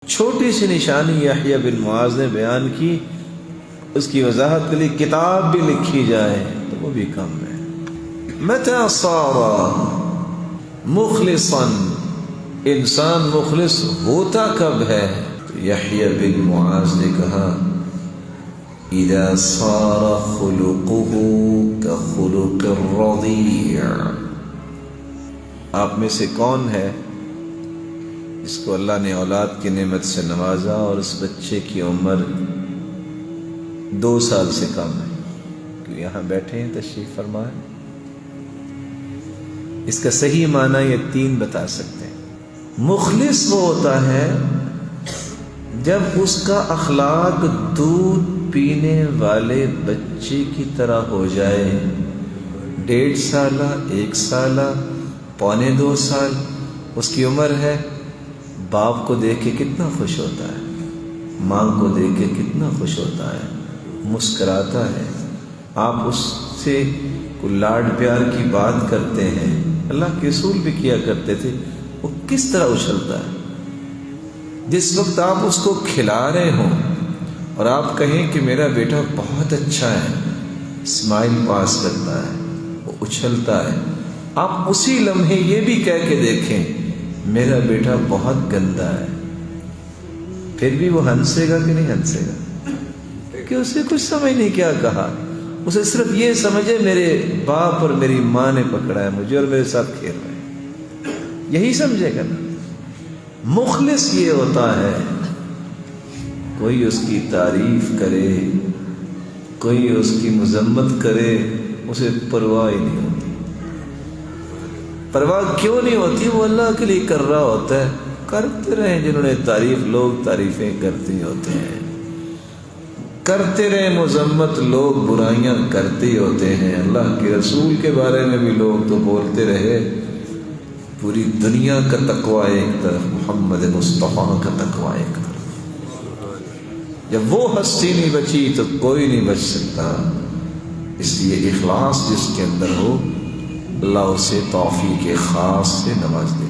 چھوٹی سی نشانی یحییٰ بن معاذ نے بیان کی، اس کی وضاحت کے لیے کتاب بھی لکھی جائے تو وہ بھی کم ہے۔ متى صار مخلصا، انسان مخلص ہوتا کب ہے؟ تو یحییٰ بن معاذ نے کہا اذا صار خلقه كخلق الرضيع۔ آپ میں سے کون ہے جس کو اللہ نے اولاد کی نعمت سے نوازا اور اس بچے کی عمر 2 سال سے کم ہے؟ کہ یہاں بیٹھے ہیں، تشریف فرمائیں۔ اس کا صحیح معنی یہ 3 بتا سکتے ہیں۔ مخلص وہ ہوتا ہے جب اس کا اخلاق دودھ پینے والے بچے کی طرح ہو جائے، 1.5 سالہ، 1 سالہ، 1.25 سال اس کی عمر ہے، باپ کو دیکھ کے کتنا خوش ہوتا ہے، ماں کو دیکھ کے کتنا خوش ہوتا ہے، مسکراتا ہے، آپ اس سے کوئی لاڈ پیار کی بات کرتے ہیں، اللہ کے رسول بھی کیا کرتے تھے، وہ کس طرح اچھلتا ہے۔ جس وقت آپ اس کو کھلا رہے ہوں اور آپ کہیں کہ میرا بیٹا بہت اچھا ہے، اسمائل پاس کرتا ہے، وہ اچھلتا ہے، آپ اسی لمحے یہ بھی کہہ کے دیکھیں میرا بیٹا بہت گندا ہے، پھر بھی وہ ہنسے گا کہ نہیں ہنسے گا؟ کہ اسے کچھ سمجھ نہیں کیا کہا، اسے صرف یہ سمجھے میرے باپ اور میری ماں نے پکڑا ہے مجھے اور میرے ساتھ کھیل رہے ہیں، یہی سمجھے گا نا۔ مخلص یہ ہوتا ہے کوئی اس کی تعریف کرے، کوئی اس کی مذمت کرے، اسے پرواہ ہی نہیں ہوتی۔ پرواہ کیوں نہیں ہوتی؟ وہ اللہ کے لیے کر رہا ہوتا ہے، کرتے رہیں، جنہوں نے تعریف، لوگ تعریفیں کرتے ہوتے ہیں، کرتے رہے، مذمت لوگ برائیاں کرتے ہی ہوتے ہیں، اللہ کے رسول کے بارے میں بھی لوگ تو بولتے رہے، پوری دنیا کا تقویٰ ایک طرف، محمد مصطفیٰ کا تقویٰ ایک طرف۔ جب وہ ہستی نہیں بچی تو کوئی نہیں بچ سکتا، اس لیے اخلاص جس کے اندر ہو اللہ اسے توفیق خاص سے نواز دے۔